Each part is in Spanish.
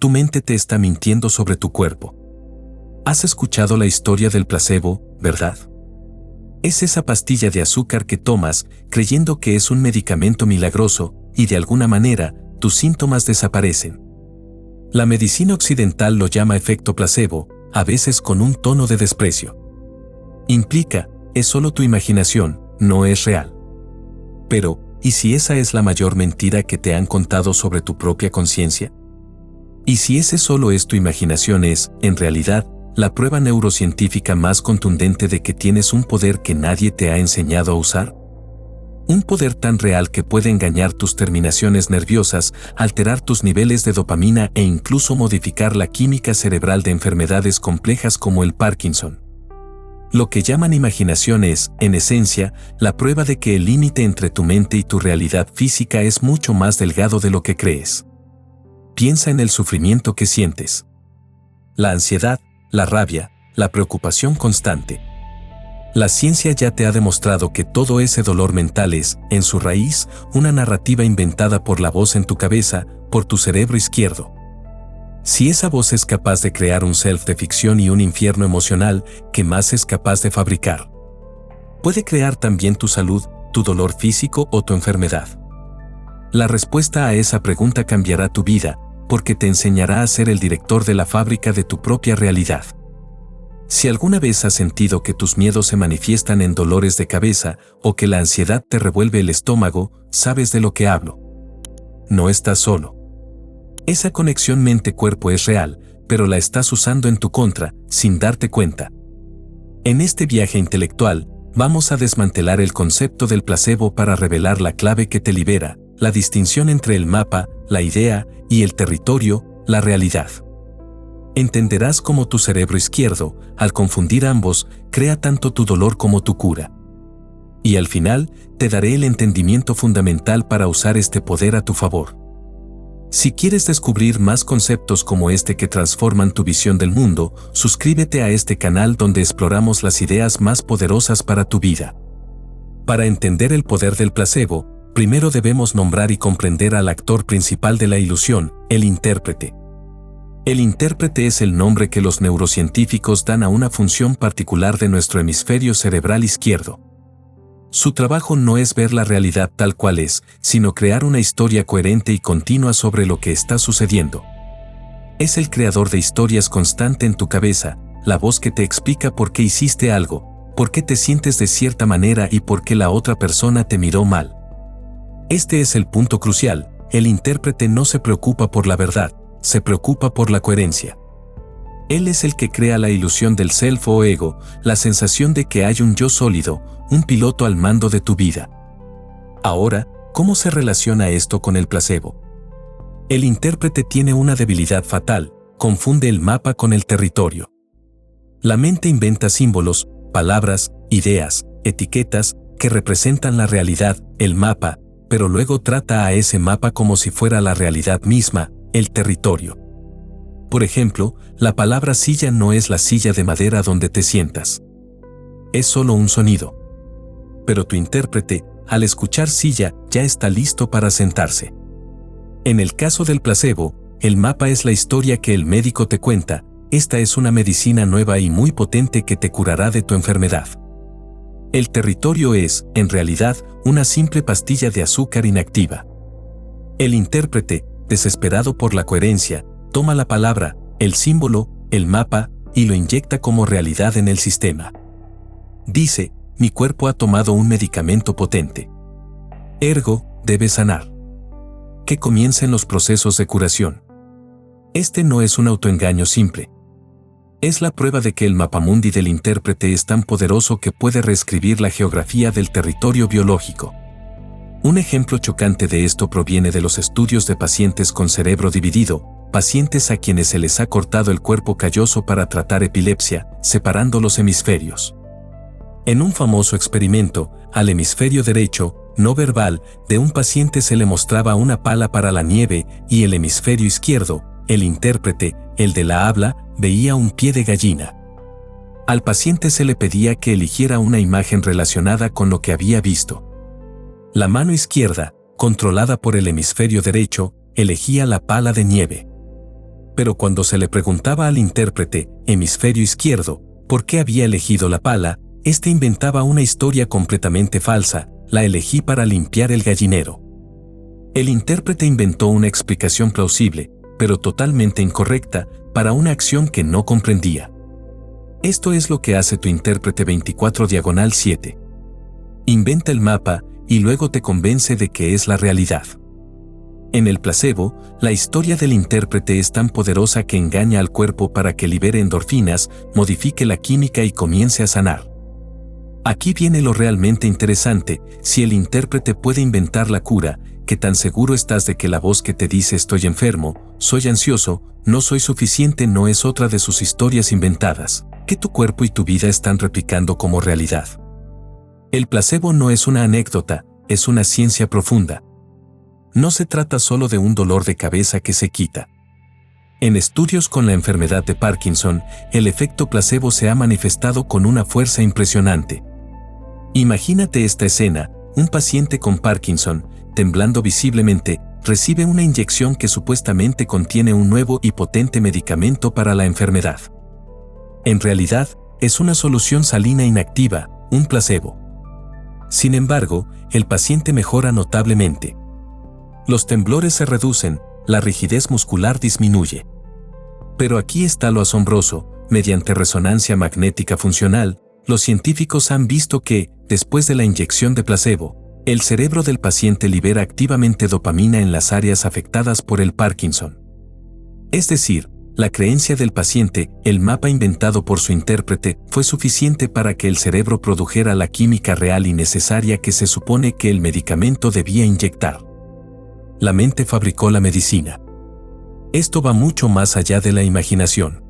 tu mente te está mintiendo sobre tu cuerpo. Has escuchado la historia del placebo, ¿verdad? Es esa pastilla de azúcar que tomas creyendo que es un medicamento milagroso y de alguna manera tus síntomas desaparecen. La medicina occidental lo llama efecto placebo, a veces con un tono de desprecio. Implica, es solo tu imaginación, no es real. Pero, ¿y si esa es la mayor mentira que te han contado sobre tu propia conciencia? ¿Y si ese solo es tu imaginación es, en realidad, la prueba neurocientífica más contundente de que tienes un poder que nadie te ha enseñado a usar? Un poder tan real que puede engañar tus terminaciones nerviosas, alterar tus niveles de dopamina e incluso modificar la química cerebral de enfermedades complejas como el Parkinson. Lo que llaman imaginación es, en esencia, la prueba de que el límite entre tu mente y tu realidad física es mucho más delgado de lo que crees. Piensa en el sufrimiento que sientes. La ansiedad, la rabia, la preocupación constante. La ciencia ya te ha demostrado que todo ese dolor mental es, en su raíz, una narrativa inventada por la voz en tu cabeza, por tu cerebro izquierdo. Si esa voz es capaz de crear un self de ficción y un infierno emocional, ¿qué más es capaz de fabricar? Puede crear también tu salud, tu dolor físico o tu enfermedad. La respuesta a esa pregunta cambiará tu vida, porque te enseñará a ser el director de la fábrica de tu propia realidad. Si alguna vez has sentido que tus miedos se manifiestan en dolores de cabeza o que la ansiedad te revuelve el estómago, sabes de lo que hablo. No estás solo. Esa conexión mente-cuerpo es real, pero la estás usando en tu contra, sin darte cuenta. En este viaje intelectual, vamos a desmantelar el concepto del placebo para revelar la clave que te libera, la distinción entre el mapa, la idea, y el territorio, la realidad. Entenderás cómo tu cerebro izquierdo, al confundir ambos, crea tanto tu dolor como tu cura. Y al final, te daré el entendimiento fundamental para usar este poder a tu favor. Si quieres descubrir más conceptos como este que transforman tu visión del mundo, suscríbete a este canal donde exploramos las ideas más poderosas para tu vida. Para entender el poder del placebo, primero debemos nombrar y comprender al actor principal de la ilusión, el intérprete. El intérprete es el nombre que los neurocientíficos dan a una función particular de nuestro hemisferio cerebral izquierdo. Su trabajo no es ver la realidad tal cual es, sino crear una historia coherente y continua sobre lo que está sucediendo. Es el creador de historias constante en tu cabeza, la voz que te explica por qué hiciste algo, por qué te sientes de cierta manera y por qué la otra persona te miró mal. Este es el punto crucial, el intérprete no se preocupa por la verdad, se preocupa por la coherencia. Él es el que crea la ilusión del self o ego, la sensación de que hay un yo sólido, un piloto al mando de tu vida. Ahora, ¿cómo se relaciona esto con el placebo? El intérprete tiene una debilidad fatal, confunde el mapa con el territorio. La mente inventa símbolos, palabras, ideas, etiquetas, que representan la realidad, el mapa, pero luego trata a ese mapa como si fuera la realidad misma, el territorio. Por ejemplo, la palabra silla no es la silla de madera donde te sientas. Es solo un sonido. Pero tu intérprete, al escuchar silla, ya está listo para sentarse. En el caso del placebo, el mapa es la historia que el médico te cuenta. Esta es una medicina nueva y muy potente que te curará de tu enfermedad. El territorio es, en realidad, una simple pastilla de azúcar inactiva. El intérprete, desesperado por la coherencia, toma la palabra, el símbolo, el mapa, y lo inyecta como realidad en el sistema. Dice, mi cuerpo ha tomado un medicamento potente. Ergo, debe sanar. Que comiencen los procesos de curación. Este no es un autoengaño simple. Es la prueba de que el mapamundi del intérprete es tan poderoso que puede reescribir la geografía del territorio biológico. Un ejemplo chocante de esto proviene de los estudios de pacientes con cerebro dividido, pacientes a quienes se les ha cortado el cuerpo calloso para tratar epilepsia, separando los hemisferios. En un famoso experimento, al hemisferio derecho, no verbal, de un paciente se le mostraba una pala para la nieve y el hemisferio izquierdo, el intérprete, el de la habla, veía un pie de gallina. Al paciente se le pedía que eligiera una imagen relacionada con lo que había visto. La mano izquierda, controlada por el hemisferio derecho, elegía la pala de nieve. Pero cuando se le preguntaba al intérprete, hemisferio izquierdo, por qué había elegido la pala, este inventaba una historia completamente falsa: la elegí para limpiar el gallinero. El intérprete inventó una explicación plausible, pero totalmente incorrecta, para una acción que no comprendía. Esto es lo que hace tu intérprete 24/7. Inventa el mapa y luego te convence de que es la realidad. En el placebo, la historia del intérprete es tan poderosa que engaña al cuerpo para que libere endorfinas, modifique la química y comience a sanar. Aquí viene lo realmente interesante: si el intérprete puede inventar la cura, ¿qué tan seguro estás de que la voz que te dice estoy enfermo, soy ansioso, no soy suficiente no es otra de sus historias inventadas, que tu cuerpo y tu vida están replicando como realidad? El placebo no es una anécdota, es una ciencia profunda. No se trata solo de un dolor de cabeza que se quita. En estudios con la enfermedad de Parkinson, el efecto placebo se ha manifestado con una fuerza impresionante. Imagínate esta escena: un paciente con Parkinson, temblando visiblemente, recibe una inyección que supuestamente contiene un nuevo y potente medicamento para la enfermedad. En realidad, es una solución salina inactiva, un placebo. Sin embargo, el paciente mejora notablemente. Los temblores se reducen, la rigidez muscular disminuye. Pero aquí está lo asombroso: mediante resonancia magnética funcional, los científicos han visto que, después de la inyección de placebo, el cerebro del paciente libera activamente dopamina en las áreas afectadas por el Parkinson. Es decir, la creencia del paciente, el mapa inventado por su intérprete, fue suficiente para que el cerebro produjera la química real y necesaria que se supone que el medicamento debía inyectar. La mente fabricó la medicina. Esto va mucho más allá de la imaginación.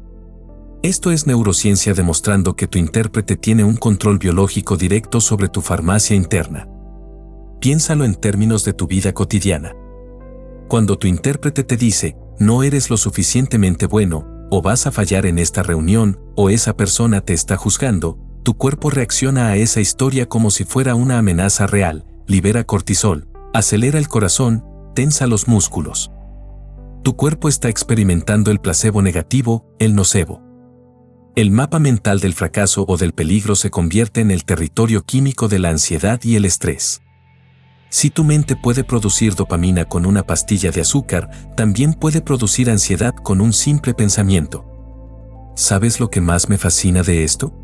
Esto es neurociencia demostrando que tu intérprete tiene un control biológico directo sobre tu farmacia interna. Piénsalo en términos de tu vida cotidiana. Cuando tu intérprete te dice, no eres lo suficientemente bueno, o vas a fallar en esta reunión, o esa persona te está juzgando, tu cuerpo reacciona a esa historia como si fuera una amenaza real, libera cortisol, acelera el corazón, tensa los músculos. Tu cuerpo está experimentando el placebo negativo, el nocebo. El mapa mental del fracaso o del peligro se convierte en el territorio químico de la ansiedad y el estrés. Si tu mente puede producir dopamina con una pastilla de azúcar, también puede producir ansiedad con un simple pensamiento. ¿Sabes lo que más me fascina de esto?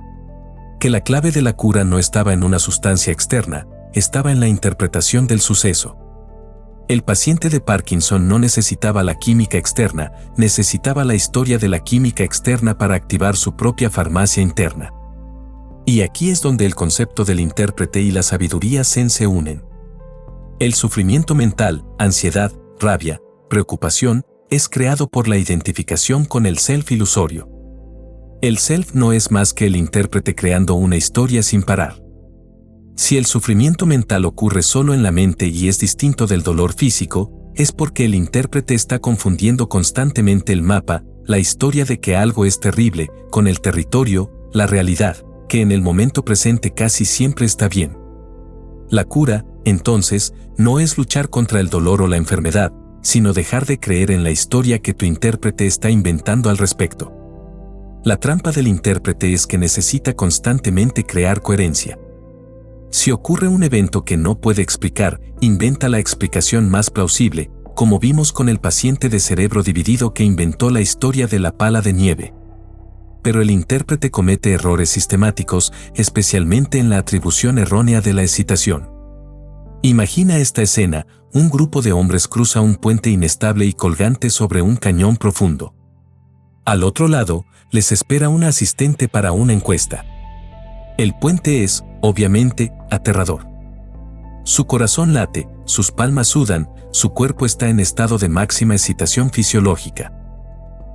Que la clave de la cura no estaba en una sustancia externa, estaba en la interpretación del suceso. El paciente de Parkinson no necesitaba la química externa, necesitaba la historia de la química externa para activar su propia farmacia interna. Y aquí es donde el concepto del intérprete y la sabiduría zen se unen. El sufrimiento mental, ansiedad, rabia, preocupación, es creado por la identificación con el self ilusorio. El self no es más que el intérprete creando una historia sin parar. Si el sufrimiento mental ocurre solo en la mente y es distinto del dolor físico, es porque el intérprete está confundiendo constantemente el mapa, la historia de que algo es terrible, con el territorio, la realidad, que en el momento presente casi siempre está bien. La cura, entonces, no es luchar contra el dolor o la enfermedad, sino dejar de creer en la historia que tu intérprete está inventando al respecto. La trampa del intérprete es que necesita constantemente crear coherencia. Si ocurre un evento que no puede explicar, inventa la explicación más plausible, como vimos con el paciente de cerebro dividido que inventó la historia de la pala de nieve. Pero el intérprete comete errores sistemáticos, especialmente en la atribución errónea de la excitación. Imagina esta escena: un grupo de hombres cruza un puente inestable y colgante sobre un cañón profundo. Al otro lado, les espera una asistente para una encuesta. El puente es, obviamente, aterrador. Su corazón late, sus palmas sudan, su cuerpo está en estado de máxima excitación fisiológica.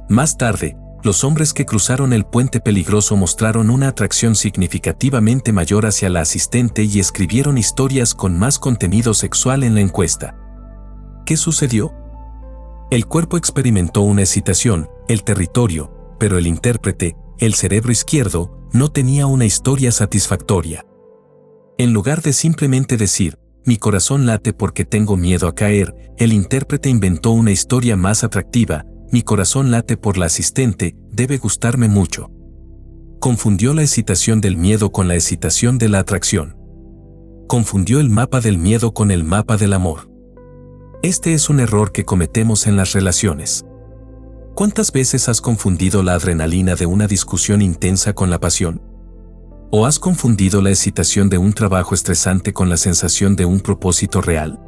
Más tarde, los hombres que cruzaron el puente peligroso mostraron una atracción significativamente mayor hacia la asistente y escribieron historias con más contenido sexual en la encuesta. ¿Qué sucedió? El cuerpo experimentó una excitación, el territorio, pero el intérprete, el cerebro izquierdo, no tenía una historia satisfactoria. En lugar de simplemente decir, mi corazón late porque tengo miedo a caer, el intérprete inventó una historia más atractiva, mi corazón late por la asistente, debe gustarme mucho. Confundió la excitación del miedo con la excitación de la atracción. Confundió el mapa del miedo con el mapa del amor. Este es un error que cometemos en las relaciones. ¿Cuántas veces has confundido la adrenalina de una discusión intensa con la pasión? ¿O has confundido la excitación de un trabajo estresante con la sensación de un propósito real?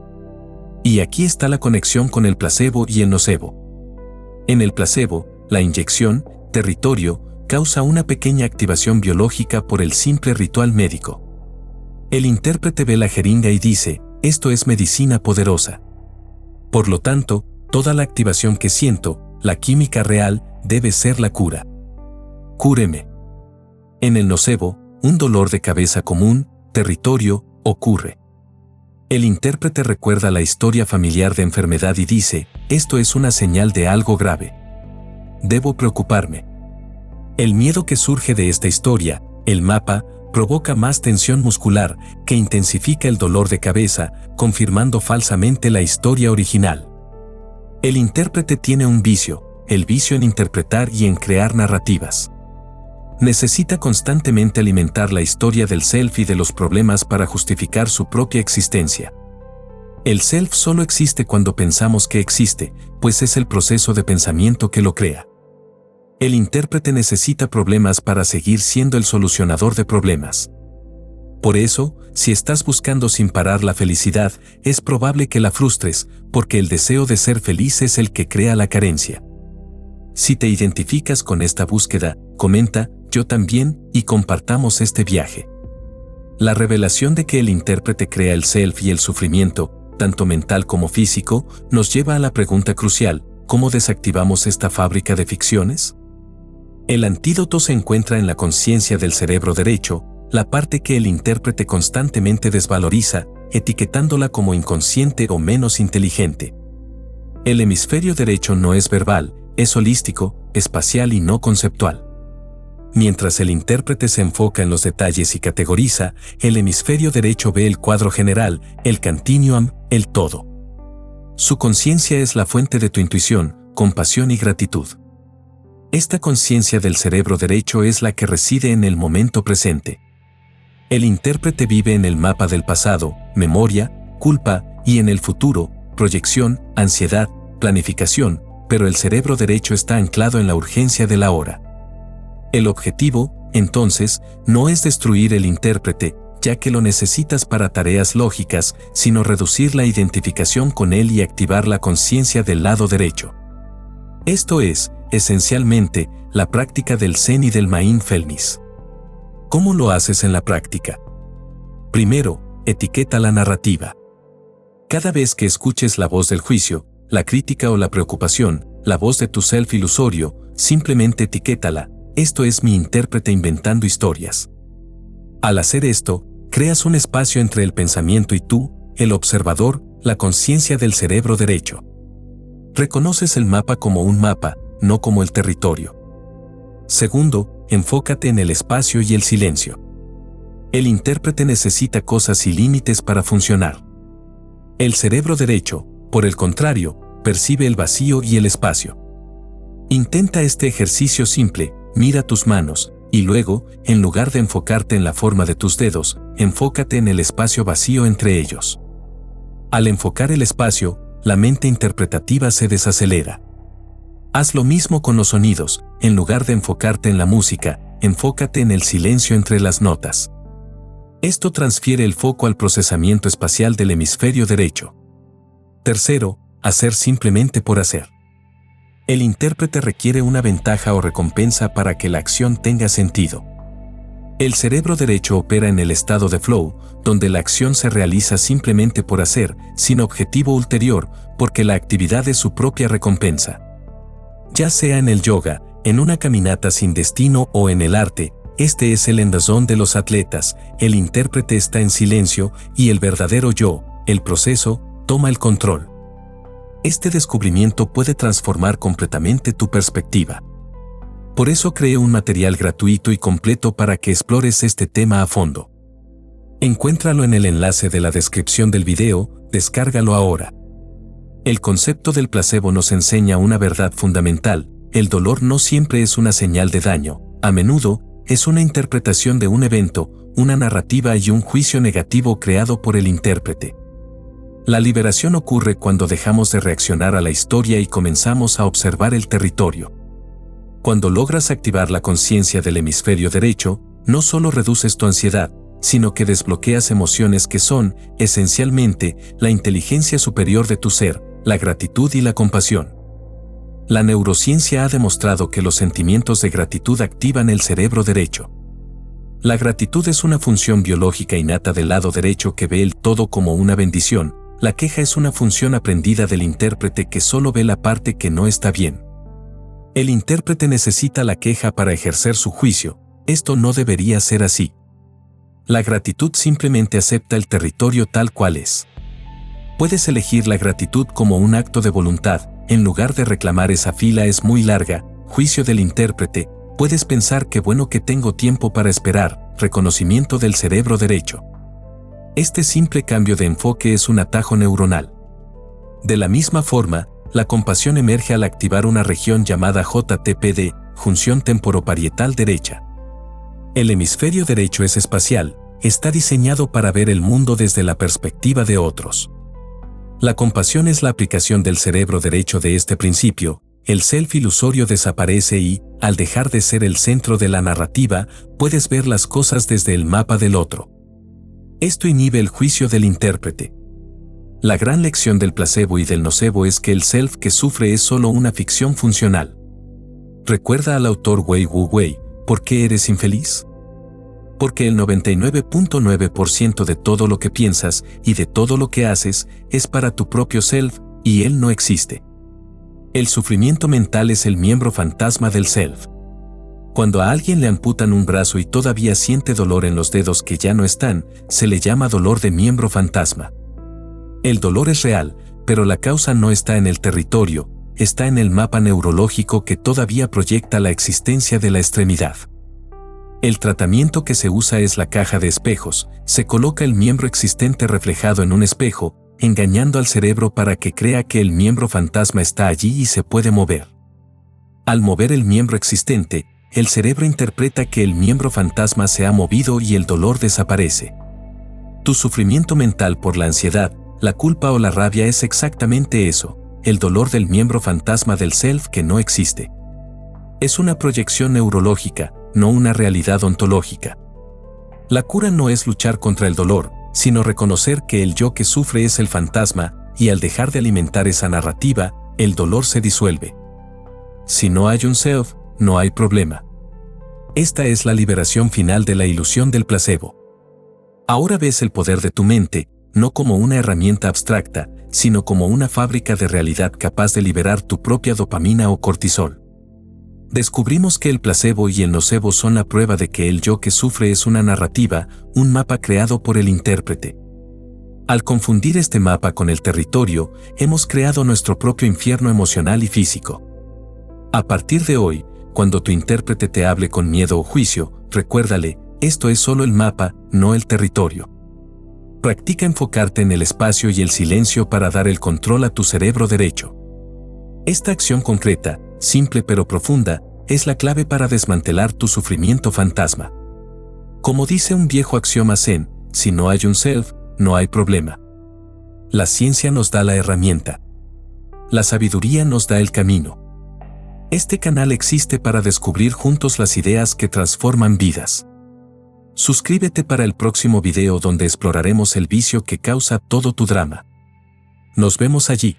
Y aquí está la conexión con el placebo y el nocebo. En el placebo, la inyección, territorio, causa una pequeña activación biológica por el simple ritual médico. El intérprete ve la jeringa y dice, esto es medicina poderosa. Por lo tanto, toda la activación que siento, la química real, debe ser la cura. Cúreme. En el nocebo, un dolor de cabeza común, territorio, ocurre. El intérprete recuerda la historia familiar de enfermedad y dice, esto es una señal de algo grave. Debo preocuparme. El miedo que surge de esta historia, el mapa, provoca más tensión muscular, que intensifica el dolor de cabeza, confirmando falsamente la historia original. El intérprete tiene un vicio, el vicio en interpretar y en crear narrativas. Necesita constantemente alimentar la historia del self y de los problemas para justificar su propia existencia. El self solo existe cuando pensamos que existe, pues es el proceso de pensamiento que lo crea. El intérprete necesita problemas para seguir siendo el solucionador de problemas. Por eso, si estás buscando sin parar la felicidad, es probable que la frustres, porque el deseo de ser feliz es el que crea la carencia. Si te identificas con esta búsqueda, comenta, yo también, y compartamos este viaje. La revelación de que el intérprete crea el self y el sufrimiento, tanto mental como físico, nos lleva a la pregunta crucial, ¿cómo desactivamos esta fábrica de ficciones? El antídoto se encuentra en la conciencia del cerebro derecho, la parte que el intérprete constantemente desvaloriza, etiquetándola como inconsciente o menos inteligente. El hemisferio derecho no es verbal, es holístico, espacial y no conceptual. Mientras el intérprete se enfoca en los detalles y categoriza, el hemisferio derecho ve el cuadro general, el continuum, el todo. Su conciencia es la fuente de tu intuición, compasión y gratitud. Esta conciencia del cerebro derecho es la que reside en el momento presente. El intérprete vive en el mapa del pasado, memoria, culpa, y en el futuro, proyección, ansiedad, planificación, pero el cerebro derecho está anclado en la urgencia del ahora. El objetivo, entonces, no es destruir el intérprete, ya que lo necesitas para tareas lógicas, sino reducir la identificación con él y activar la conciencia del lado derecho. Esto es, esencialmente, la práctica del Zen y del Mindfulness. ¿Cómo lo haces en la práctica? Primero, etiqueta la narrativa. Cada vez que escuches la voz del juicio, la crítica o la preocupación, la voz de tu self ilusorio, simplemente etiquétala, esto es mi intérprete inventando historias. Al hacer esto, creas un espacio entre el pensamiento y tú, el observador, la conciencia del cerebro derecho. Reconoces el mapa como un mapa, no como el territorio. Segundo, enfócate en el espacio y el silencio. El intérprete necesita cosas y límites para funcionar. El cerebro derecho, por el contrario, percibe el vacío y el espacio. Intenta este ejercicio simple, mira tus manos, y luego, en lugar de enfocarte en la forma de tus dedos, enfócate en el espacio vacío entre ellos. Al enfocar el espacio, la mente interpretativa se desacelera. Haz lo mismo con los sonidos, en lugar de enfocarte en la música, enfócate en el silencio entre las notas. Esto transfiere el foco al procesamiento espacial del hemisferio derecho. Tercero, hacer simplemente por hacer. El intérprete requiere una ventaja o recompensa para que la acción tenga sentido. El cerebro derecho opera en el estado de flow, donde la acción se realiza simplemente por hacer, sin objetivo ulterior, porque la actividad es su propia recompensa. Ya sea en el yoga, en una caminata sin destino o en el arte, este es el endazón de los atletas, el intérprete está en silencio y el verdadero yo, el proceso, toma el control. Este descubrimiento puede transformar completamente tu perspectiva. Por eso creé un material gratuito y completo para que explores este tema a fondo. Encuéntralo en el enlace de la descripción del video, descárgalo ahora. El concepto del placebo nos enseña una verdad fundamental: el dolor no siempre es una señal de daño, a menudo es una interpretación de un evento, una narrativa y un juicio negativo creado por el intérprete. La liberación ocurre cuando dejamos de reaccionar a la historia y comenzamos a observar el territorio. Cuando logras activar la conciencia del hemisferio derecho, no solo reduces tu ansiedad, sino que desbloqueas emociones que son, esencialmente, la inteligencia superior de tu ser, la gratitud y la compasión. La neurociencia ha demostrado que los sentimientos de gratitud activan el cerebro derecho. La gratitud es una función biológica innata del lado derecho que ve el todo como una bendición. La queja es una función aprendida del intérprete que solo ve la parte que no está bien. El intérprete necesita la queja para ejercer su juicio. Esto no debería ser así. La gratitud simplemente acepta el territorio tal cual es. Puedes elegir la gratitud como un acto de voluntad. En lugar de reclamar esa fila es muy larga, juicio del intérprete, puedes pensar qué bueno que tengo tiempo para esperar, reconocimiento del cerebro derecho. Este simple cambio de enfoque es un atajo neuronal. De la misma forma, la compasión emerge al activar una región llamada JTPD, junción temporoparietal derecha. El hemisferio derecho es espacial, está diseñado para ver el mundo desde la perspectiva de otros. La compasión es la aplicación del cerebro derecho de este principio. El self ilusorio desaparece y, al dejar de ser el centro de la narrativa, puedes ver las cosas desde el mapa del otro. Esto inhibe el juicio del intérprete. La gran lección del placebo y del nocebo es que el self que sufre es solo una ficción funcional. Recuerda al autor Wei Wu Wei, ¿por qué eres infeliz? Porque el 99.9% de todo lo que piensas y de todo lo que haces es para tu propio self, y él no existe. El sufrimiento mental es el miembro fantasma del self. Cuando a alguien le amputan un brazo y todavía siente dolor en los dedos que ya no están, se le llama dolor de miembro fantasma. El dolor es real, pero la causa no está en el territorio, está en el mapa neurológico que todavía proyecta la existencia de la extremidad. El tratamiento que se usa es la caja de espejos. Se coloca el miembro existente reflejado en un espejo, engañando al cerebro para que crea que el miembro fantasma está allí y se puede mover. Al mover el miembro existente, el cerebro interpreta que el miembro fantasma se ha movido y el dolor desaparece. Tu sufrimiento mental por la ansiedad, la culpa o la rabia es exactamente eso, el dolor del miembro fantasma del self que no existe. Es una proyección neurológica, no una realidad ontológica. La cura no es luchar contra el dolor, sino reconocer que el yo que sufre es el fantasma, y al dejar de alimentar esa narrativa, el dolor se disuelve. Si no hay un self, no hay problema. Esta es la liberación final de la ilusión del placebo. Ahora ves el poder de tu mente, no como una herramienta abstracta, sino como una fábrica de realidad capaz de liberar tu propia dopamina o cortisol. Descubrimos que el placebo y el nocebo son la prueba de que el yo que sufre es una narrativa, un mapa creado por el intérprete. Al confundir este mapa con el territorio, hemos creado nuestro propio infierno emocional y físico. A partir de hoy, cuando tu intérprete te hable con miedo o juicio, recuérdale, esto es solo el mapa, no el territorio. Practica enfocarte en el espacio y el silencio para dar el control a tu cerebro derecho. Esta acción concreta, simple pero profunda, es la clave para desmantelar tu sufrimiento fantasma. Como dice un viejo axioma zen, si no hay un self, no hay problema. La ciencia nos da la herramienta. La sabiduría nos da el camino. Este canal existe para descubrir juntos las ideas que transforman vidas. Suscríbete para el próximo video donde exploraremos el vicio que causa todo tu drama. Nos vemos allí.